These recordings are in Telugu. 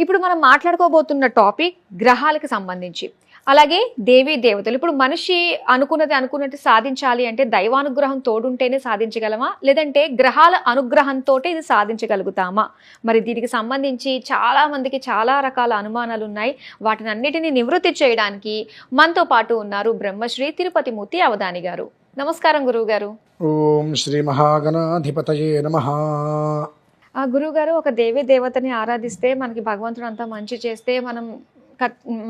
ఇప్పుడు మనం మాట్లాడుకోబోతున్న టాపిక్ గ్రహాలకు సంబంధించి, అలాగే దేవీ దేవతలు. ఇప్పుడు మనిషి అనుకున్నట్టు సాధించాలి అంటే దైవానుగ్రహం తోడుంటేనే సాధించగలమా, లేదంటే గ్రహాల అనుగ్రహంతో ఇది సాధించగలుగుతామా? మరి దీనికి సంబంధించి చాలా మందికి చాలా రకాల అనుమానాలు ఉన్నాయి. వాటిని అన్నిటినీ నివృత్తి చేయడానికి మనతో పాటు ఉన్నారు బ్రహ్మశ్రీ తిరుపతి మూర్తి అవధాని గారు. నమస్కారం గురువు గారు. ఓం శ్రీ మహాగణాధిపతయే నమః. గురువుగారు, ఒక దేవీ దేవతని ఆరాధిస్తే మనకి భగవంతుడు అంతా మంచి చేస్తే మనం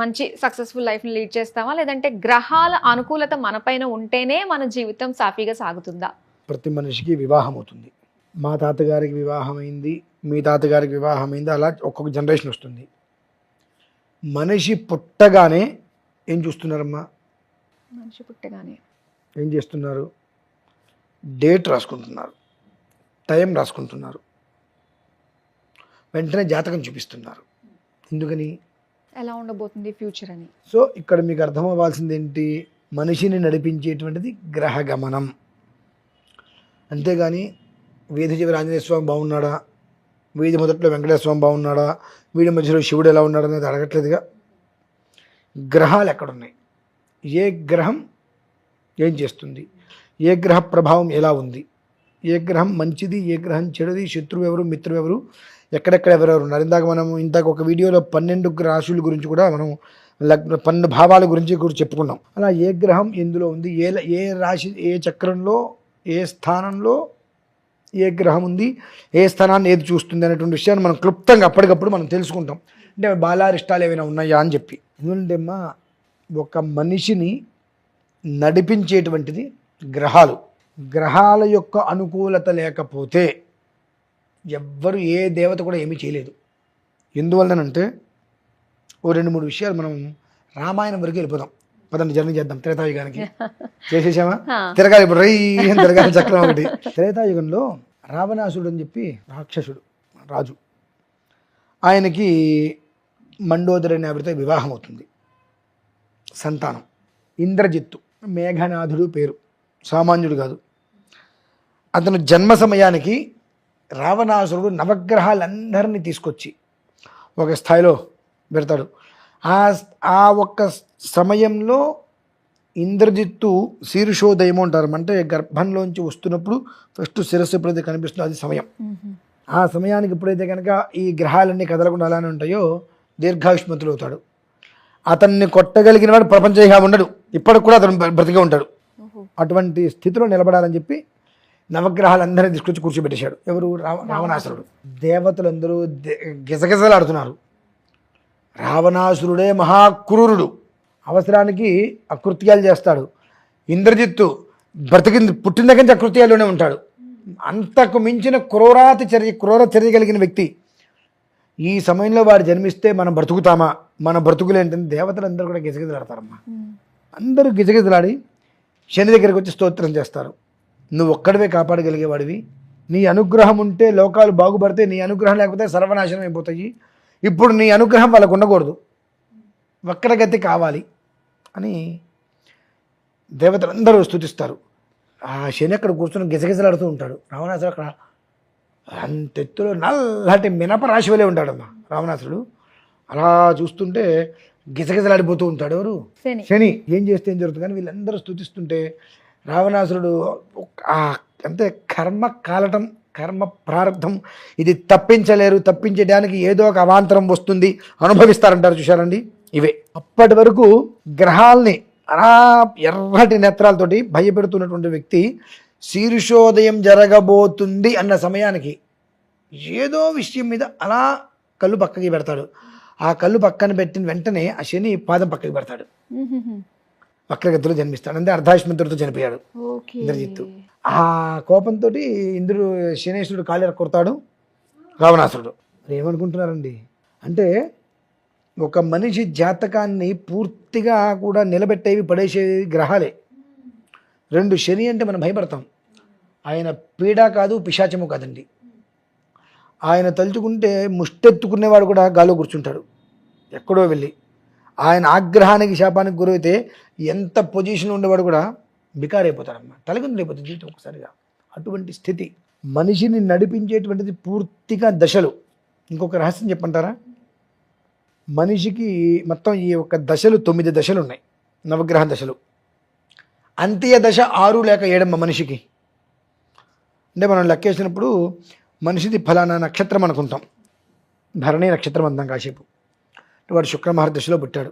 మంచి సక్సెస్ఫుల్ లైఫ్ని లీడ్ చేస్తామా, లేదంటే గ్రహాల అనుకూలత మన పైన ఉంటేనే మన జీవితం సాఫీగా సాగుతుందా? ప్రతి మనిషికి వివాహం అవుతుంది. మా తాతగారికి వివాహం అయింది, మీ తాతగారికి వివాహం అయింది, అలా ఒక్కొక్క జనరేషన్ వస్తుంది. మనిషి పుట్టగానే ఏం చూస్తున్నారమ్మా? మనిషి పుట్టగానే ఏం చేస్తున్నారు? డేట్ రాసుకుంటున్నారు, టైం రాసుకుంటున్నారు, వెంటనే జాతకం చూపిస్తున్నారు. ఎందుకని? ఎలా ఉండబోతుంది ఫ్యూచర్ అని. సో ఇక్కడ మీకు అర్థం అవ్వాల్సింది ఏంటి? మనిషిని నడిపించేటువంటిది గ్రహ గమనం. అంతేగాని వీధి చివరి ఆంజనేయ స్వామి బాగున్నాడా, వీధి మొదట్లో వెంకటేశ్వర స్వామి బాగున్నాడా, వీడి మధ్యలో శివుడు ఎలా ఉన్నాడు అనేది అడగట్లేదుగా. గ్రహాలు ఎక్కడున్నాయి, ఏ గ్రహం ఏం చేస్తుంది, ఏ గ్రహ ప్రభావం ఎలా ఉంది, ఏ గ్రహం మంచిది, ఏ గ్రహం చెడుది, శత్రువు ఎవరు, మిత్రువు ఎవరు, ఎక్కడెక్కడ ఎవరెవరు ఉన్నారు. ఇందాక ఒక వీడియోలో 12 రాశుల గురించి కూడా మనం 12 భావాల గురించి కూడా చెప్పుకున్నాం. అలా ఏ గ్రహం ఎందులో ఉంది, ఏ రాశి, ఏ చక్రంలో, ఏ స్థానంలో ఏ గ్రహం ఉంది, ఏ స్థానాన్ని ఏది చూస్తుంది అనేటువంటి విషయాన్ని మనం క్లుప్తంగా అప్పటికప్పుడు మనం తెలుసుకుంటాం. అంటే బాలారిష్టాలు ఏమైనా ఉన్నాయా అని చెప్పి. ఎందుకంటే అమ్మా, ఒక మనిషిని నడిపించేటువంటిది గ్రహాలు. గ్రహాల యొక్క అనుకూలత లేకపోతే ఎవ్వరు, ఏ దేవత కూడా ఏమీ చేయలేదు. ఎందువల్లనంటే ఓ 2-3 విషయాలు మనం రామాయణం వరకు వెళ్ళిపోదాం. పదండి, జర్నీ చేద్దాం. త్రేతాయుగానికి చేసేసామా? తిరగాలి ఇప్పుడు, తిరగాలి చక్రం ఒకటి. త్రేతాయుగంలో రావణాసుడు అని చెప్పి రాక్షసుడు రాజు, ఆయనకి మండోదరి అనే ఆవిడతో వివాహం అవుతుంది. సంతానం ఇంద్రజిత్తు, మేఘనాథుడు పేరు, సామాన్యుడు కాదు. అతను జన్మ సమయానికి రావణాసురుడు నవగ్రహాలందరినీ తీసుకొచ్చి ఒక స్థాయిలో పెడతాడు. ఆ ఒక్క సమయంలో ఇంద్రజిత్తు శీర్షోదయం అంటారు, అంటే గర్భంలోంచి వస్తున్నప్పుడు ఫస్ట్ శిరస్సు ఎప్పుడైతే కనిపిస్తుందో అది సమయం. ఆ సమయానికి ఎప్పుడైతే కనుక ఈ గ్రహాలన్నీ కదలకుండా అలానే ఉంటాయో దీర్ఘాయుష్మంతుడు అవుతాడు. అతన్ని కొట్టగలిగిన వాడు ప్రపంచంగా ఉండడు, ఇప్పటికి కూడా అతను బ్రతికే ఉంటాడు. అటువంటి స్థితిలో నిలబడాలని చెప్పి నవగ్రహాలందరినీ తీసుకొచ్చి కూర్చోబెట్టేశాడు. ఎవరు? రావణాసురుడు. దేవతలందరూ గిజగిజలాడుతున్నారు. రావణాసురుడే మహాక్రూరుడు, అవసరానికి అకృత్యాలు చేస్తాడు. ఇంద్రజిత్తు పుట్టిన దగ్గర నుంచి అకృత్యాల్లోనే ఉంటాడు. అంతకు మించిన క్రూర చర్య కలిగిన వ్యక్తి. ఈ సమయంలో వాడు జన్మిస్తే మనం బ్రతుకుతామా? మన బ్రతుకులేంటని దేవతలందరూ కూడా గిజగిజలాడతారమ్మా. అందరూ గిజగిజలాడి శని దగ్గరికి వచ్చి స్తోత్రం చేస్తారు. నువ్వు ఒక్కడివే కాపాడగలిగేవాడివి, నీ అనుగ్రహం ఉంటే లోకాలు బాగుపడితే, నీ అనుగ్రహం లేకపోతే సర్వనాశనం అయిపోతాయి. ఇప్పుడు నీ అనుగ్రహం వాళ్ళకు ఉండకూడదు, వక్రగతి కావాలి అని దేవతలందరూ స్తుతిస్తారు. ఆ శని అక్కడ కూర్చొని గిజగిజలాడుతూ ఉంటాడు. రావణాసుడు అక్కడ అంతెత్తులో నల్లటి మినప రాశి వలే ఉంటాడమ్మా రావణాసుడు. అలా చూస్తుంటే గిజగిజలాడిపోతూ ఉంటాడు. ఎవరు? శని. ఏం చేస్తే ఏం జరుగుతుంది కానీ వీళ్ళందరూ స్తుతిస్తుంటే రావణాసురుడు అంటే కర్మ కాలటం, కర్మ ప్రారంధం, ఇది తప్పించలేరు, తప్పించడానికి ఏదో ఒక అవాంతరం వస్తుంది, అనుభవిస్తారంటారు. చూశారండి, ఇవే. అప్పటి వరకు గ్రహాల్ని అలా ఎర్రటి నేత్రాలతోటి భయపెడుతున్నటువంటి వ్యక్తి శీర్షోదయం జరగబోతుంది అన్న సమయానికి ఏదో విషయం మీద అలా కళ్ళు పక్కకి పెడతాడు. ఆ కళ్ళు పక్కన పెట్టిన వెంటనే ఆ శని పాదం పక్కకి పెడతాడు. వక్రగతిలో జన్మిస్తాడు. అంటే అర్ధాయుష్మంతుడితో చనిపోయాడు ఇంద్రజిత్తు. ఆ కోపంతో శనేశ్వరుడు కాళ్ళు కొడతాడు రావణాసురుడు. ఏమనుకుంటున్నారండి అంటే ఒక మనిషి జాతకాన్ని పూర్తిగా కూడా నిలబెట్టేవి పడేసేవి గ్రహాలే. 2 శని అంటే మనం భయపడతాం. ఆయన పీడా కాదు, పిశాచము కాదండి. ఆయన తలుచుకుంటే ముష్టెత్తుకునేవాడు కూడా గాల్లో కూర్చుంటాడు ఎక్కడో వెళ్ళి. ఆయన ఆగ్రహానికి, శాపానికి గురైతే ఎంత పొజిషన్ ఉండేవాడు కూడా బికారైపోతాడమ్మా, తలకిందులైపోతుంది జీవితం ఒకసారిగా. అటువంటి స్థితి. మనిషిని నడిపించేటువంటిది పూర్తిగా దశలు. ఇంకొక రహస్యం చెప్పంటారా? మనిషికి మొత్తం ఈ యొక్క దశలు 9 దశలు ఉన్నాయి, నవగ్రహ దశలు. అంత్య దశ 6 లేక 7 మనిషికి. అంటే మనం లెక్కేసినప్పుడు మనిషిది ఫలానా నక్షత్రం అనుకుంటాం, భరణి నక్షత్రం అందాం కాసేపు. వాడు శుక్ర మహర్దశలో పుట్టాడు.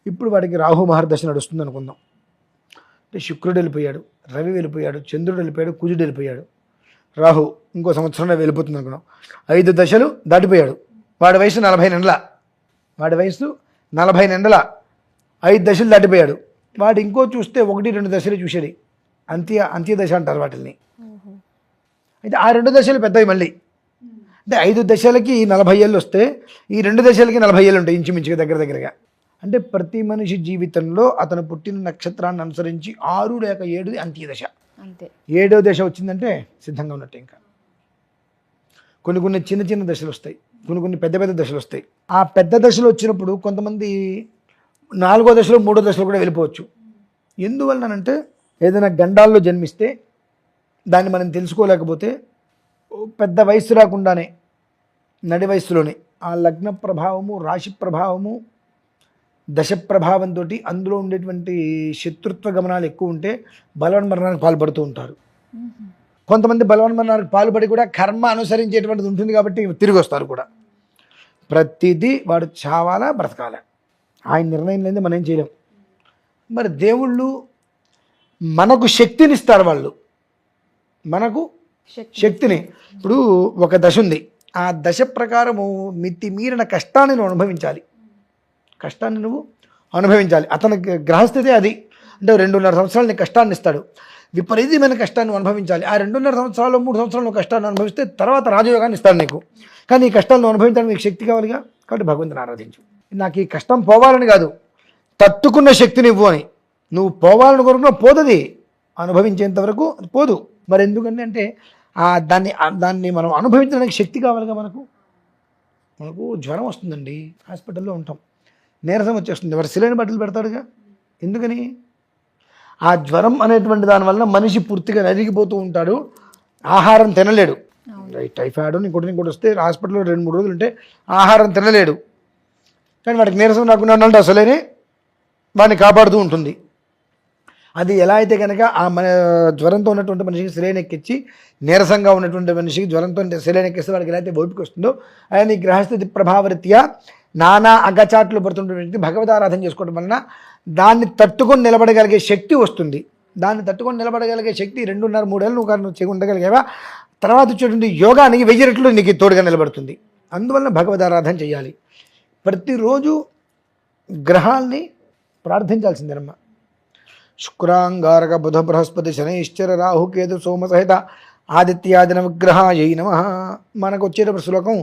ఇప్పుడు వాడికి రాహు మహర్దశ నడుస్తుంది అనుకుందాం. అంటే శుక్రుడు వెళ్ళిపోయాడు, రవి వెళ్ళిపోయాడు, చంద్రుడు వెళ్ళిపోయాడు, కుజుడు వెళ్ళిపోయాడు, రాహు ఇంకో సంవత్సరంలో వెళ్ళిపోతుంది అనుకున్నాం. 5 దశలు దాటిపోయాడు. వాడి వయసు 40 నెలల, 5 దశలు దాటిపోయాడు. వాడు ఇంకో చూస్తే 1-2 దశలు చూసేది అంత్యదశ అంటారు వాటిని. అయితే ఆ 2 దశలు పెద్దవి మళ్ళీ. అంటే 5 దశలకి 40 ఏళ్ళు వస్తే ఈ 2 దశలకి 40 ఏళ్ళు ఉంటాయి ఇంచుమించుగా దగ్గరగా. అంటే ప్రతి మనిషి జీవితంలో అతను పుట్టిన నక్షత్రాన్ని అనుసరించి 6 లేక 7 అంత్యదశ. అంతే. 7వ దశ వచ్చిందంటే సిద్ధంగా ఉన్నట్టే. ఇంకా కొన్ని చిన్న దశలు వస్తాయి, కొన్ని పెద్ద దశలు వస్తాయి. ఆ పెద్ద దశలు వచ్చినప్పుడు కొంతమంది 4వ దశలో 3వ దశలో కూడా వెళ్ళిపోవచ్చు. ఎందువల్లనంటే ఏదైనా గండాల్లో జన్మిస్తే దాన్ని మనం తెలుసుకోలేకపోతే పెద్ద వయసు రాకుండానే నడి వయసులోనే ఆ లగ్న ప్రభావము, రాశి ప్రభావము, దశ ప్రభావంతో అందులో ఉండేటువంటి శత్రుత్వ గమనాలు ఎక్కువ ఉంటే బలవన్మరణానికి పాల్పడుతూ ఉంటారు. కొంతమంది బలవన్మరణానికి పాల్పడి కూడా కర్మ అనుసరించేటువంటిది ఉంటుంది కాబట్టి తిరిగి వస్తారు కూడా. ప్రతిదీ వాడు చావాలా బ్రతకాలా, ఆయన నిర్ణయం లేని మనం ఏం చేయలేం. మరి దేవుళ్ళు మనకు శక్తిని ఇస్తారు, వాళ్ళు మనకు శక్తిని. ఇప్పుడు ఒక దశ ఉంది, ఆ దశ ప్రకారము మితిమీరిన కష్టాన్ని నువ్వు అనుభవించాలి, అతని గ్రహస్థితే అది. అంటే 2.5 సంవత్సరాలు నీకు కష్టాన్ని ఇస్తాడు, విపరీతమైన కష్టాన్ని అనుభవించాలి. ఆ 2.5 సంవత్సరాలు 3 సంవత్సరాలు కష్టాన్ని అనుభవిస్తే తర్వాత రాజయోగాన్ని ఇస్తాడు నీకు. కానీ ఈ కష్టాలను అనుభవించడానికి నీకు శక్తి కావాలిగా. కాబట్టి భగవంతుని ఆరాధించు. నాకు ఈ కష్టం పోవాలని కాదు, తట్టుకున్న శక్తిని ఇవ్వు అని. నువ్వు పోవాలని కోరుకున్నా పోతుంది, అనుభవించేంత వరకు పోదు. మరి ఎందుకంటే దాన్ని మనం అనుభవించడానికి శక్తి కావాలిగా. మనకు జ్వరం వస్తుందండి, హాస్పిటల్లో ఉంటాం, నీరసం వచ్చేస్తుంది, వాడు సిలైన్ బట్టలు పెడతాడుగా. ఎందుకని? ఆ జ్వరం అనేటువంటి దానివల్ల మనిషి పూర్తిగా నలిగిపోతూ ఉంటాడు, ఆహారం తినలేడు. టైఫాయిడ్ ఇంకోటి వస్తే హాస్పిటల్లో 2-3 రోజులు ఉంటే ఆహారం తినలేడు. కానీ వాడికి నీరసం రాకుండా ఉండాలంటే అసలేనే వాడిని కాపాడుతూ ఉంటుంది. అది ఎలా అయితే కనుక ఆ మన జ్వరంతో ఉన్నటువంటి మనిషికి సిలైన్ ఎక్కించి, నీరసంగా ఉన్నటువంటి మనిషికి జ్వరంతో సిలైన్ ఎక్కిస్తే వాడికి ఎలా అయితే ఓపిక వస్తుందో, ఆయన ఈ గ్రహస్థితి ప్రభావరీత్యా నానా అగచాట్లు పడుతుంటే వ్యక్తి భగవదారాధన చేసుకోవడం వలన దాన్ని తట్టుకొని నిలబడగలిగే శక్తి వస్తుంది. దాన్ని తట్టుకొని నిలబడగలిగే శక్తి 2.5-3 ఏళ్ళు నువ్వు ఉండగలిగేవా, తర్వాత వచ్చేటువంటి యోగానికి 1000 రెట్లు నీకు తోడుగా నిలబడుతుంది. అందువలన భగవదారాధన చేయాలి. ప్రతిరోజు గ్రహాల్ని ప్రార్థించాల్సిందేనమ్మ. శుక్రాంగారక బుధ బృహస్పతి శనైశ్చర రాహు కేతు సోమ సహిత ఆదిత్యాది నవగ్రహాయై నమః. మనకు వచ్చేటప్పుడు శ్లోకం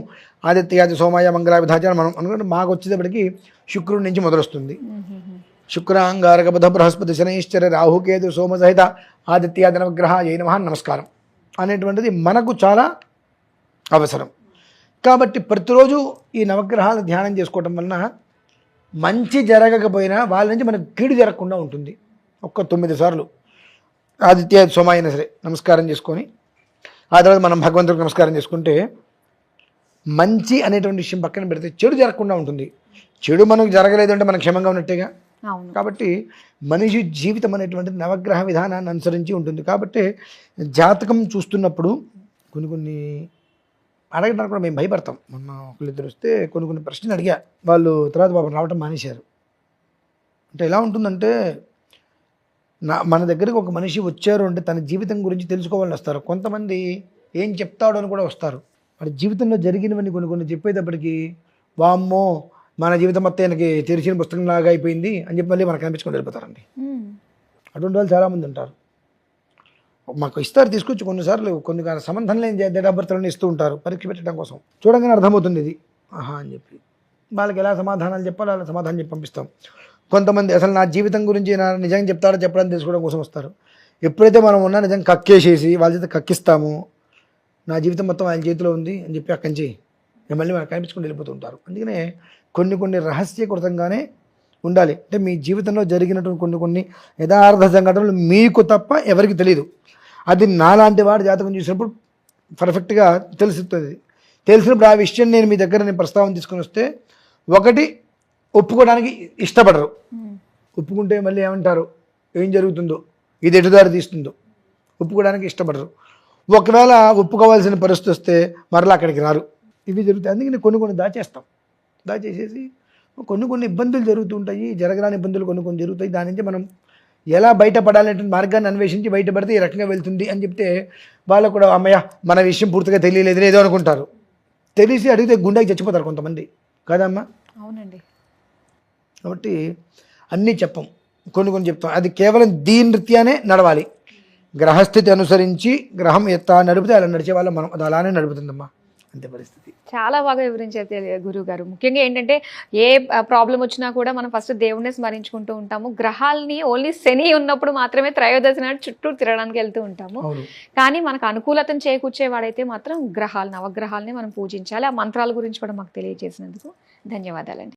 ఆదిత్యాది సోమాయ మంగళ విధాచారం. మనం అనుకుంటే మాకు వచ్చేటప్పటికి శుక్రుడి నుంచి మొదలొస్తుంది. శుక్రాంగారక బుధ బృహస్పతి శనైశ్చర రాహు కేతు సోమ సహిత ఆదిత్యాది నవగ్రహాయై నమః నమస్కారం అనేటువంటిది మనకు చాలా అవసరం. కాబట్టి ప్రతిరోజు ఈ నవగ్రహాలు ధ్యానం చేసుకోవటం వలన మంచి జరగకపోయినా వాళ్ళ నుంచి మనకు కీడు జరగకుండా ఉంటుంది. 9 సార్లు ఆదిత్య సోమ అయినా సరే నమస్కారం చేసుకొని ఆ తర్వాత మనం భగవంతుడికి నమస్కారం చేసుకుంటే మంచి అనేటువంటి విషయం పక్కన పెడితే చెడు జరగకుండా ఉంటుంది. చెడు మనకు జరగలేదు అంటే మనకు క్షేమంగా ఉన్నట్టేగా. కాబట్టి మనిషి జీవితం అనేటువంటిది నవగ్రహ విధానాన్ని అనుసరించి ఉంటుంది. కాబట్టి జాతకం చూస్తున్నప్పుడు కొన్ని అడగడానికి కూడా మేము భయపడతాం. మొన్న ఒకళ్ళిద్దరు వస్తే కొన్ని ప్రశ్నలు అడిగా, వాళ్ళు తర్వాత పాపం రావటం మానేశారు. అంటే ఎలా ఉంటుందంటే, మన దగ్గరికి ఒక మనిషి వచ్చారు అంటే తన జీవితం గురించి తెలుసుకోవాలని వస్తారు. కొంతమంది ఏం చెప్తాడు అని కూడా వస్తారు. వాడి జీవితంలో జరిగినవన్నీ కొన్ని చెప్పేటప్పటికి వామ్మో మన జీవితం మొత్తం ఆయనకి తెరిచిన పుస్తకం లాగా అయిపోయింది అని చెప్పి మళ్ళీ మనకు కనిపించుకొని వెళ్ళిపోతారండి. అటువంటి వాళ్ళు చాలామంది ఉంటారు. మాకు ఇస్తారు తీసుకొచ్చి కొన్నిసార్లు కొన్ని సంబంధం లేని డేట్ ఆఫ్ బర్త్లను ఇస్తూ ఉంటారు పరీక్ష పెట్టడం కోసం. చూడంగానే అర్థమవుతుంది ఇది ఆహా అని చెప్పి. వాళ్ళకి ఎలా సమాధానాలు చెప్పాలో అలా సమాధానం చెప్పి పంపిస్తాం. కొంతమంది అసలు నా జీవితం గురించి నా నిజంగా చెప్తారో చెప్పడానికి తెలుసుకోవడం కోసం వస్తారు. ఎప్పుడైతే మనం ఉన్నా నిజంగా కక్కేసేసి వాళ్ళ చేత కక్కిస్తామో నా జీవితం మొత్తం ఆయన చేతిలో ఉంది అని చెప్పి అక్కడి నుంచి మళ్ళీ మనకు కనిపించుకుని వెళ్ళిపోతూ ఉంటారు. అందుకనే కొన్ని రహస్యకృతంగానే ఉండాలి. అంటే మీ జీవితంలో జరిగినటువంటి కొన్ని యథార్థ సంఘటనలు మీకు తప్ప ఎవరికి తెలియదు. అది నాలాంటి వాడు జాతకం చూసినప్పుడు పర్ఫెక్ట్గా తెలుస్తుంది. తెలిసినప్పుడు ఆ విషయం నేను మీ దగ్గర ప్రస్తావన తీసుకొని వస్తే, ఒకటి ఒప్పుకోవడానికి ఇష్టపడరు. ఉమ్. ఒప్పుకుంటే మళ్ళీ ఏమంటారు, ఏం జరుగుతుందో, ఇది ఎటుదారి తీస్తుందో ఒప్పుకోవడానికి ఇష్టపడరు. ఒకవేళ ఒప్పుకోవాల్సిన పరిస్థితి వస్తే మరలా అక్కడికి రారు. ఇవి జరుగుతాయి. అందుకని కొన్ని దాచేసేసి కొన్ని ఇబ్బందులు జరుగుతుంటాయి, జరగరాని ఇబ్బందులు కొన్ని జరుగుతాయి. దాని నుంచి మనం ఎలా బయటపడాలనే మార్గాన్ని అన్వేషించి బయటపడితే ఈ రకంగా వెళ్తుంది అని చెప్తే వాళ్ళకు కూడా అమ్మయ్య మన విషయం పూర్తిగా తెలియలేదు ఏదో అనుకుంటారు. తెలిసి అడిగితే గుండెకి చచ్చిపోతారు కొంతమంది, కాదమ్మా? అవునండి. కాబట్టి అన్నీ చెప్పం, కొన్ని చెప్తాం. అది కేవలం దీని రీత్యానే నడవాలి. గ్రహస్థితి అనుసరించి గ్రహం ఎత్తా నడిపితే అలా నడిచే వాళ్ళం మనం, అది అలానే నడుపుతుందమ్మా, అంతే పరిస్థితి. చాలా బాగా వివరించారు గురువు గారు. ముఖ్యంగా ఏంటంటే ఏ ప్రాబ్లం వచ్చినా కూడా మనం ఫస్ట్ దేవుడిని స్మరించుకుంటూ ఉంటాము. గ్రహాలని ఓన్లీ శని ఉన్నప్పుడు మాత్రమే త్రయోదశి నాడు చుట్టూ తిరగడానికి వెళ్తూ ఉంటాము. కానీ మనకు అనుకూలతను చేకూర్చేవాడైతే మాత్రం నవగ్రహాలని మనం పూజించాలి. ఆ మంత్రాల గురించి కూడా మాకు తెలియజేసినందుకు ధన్యవాదాలండి.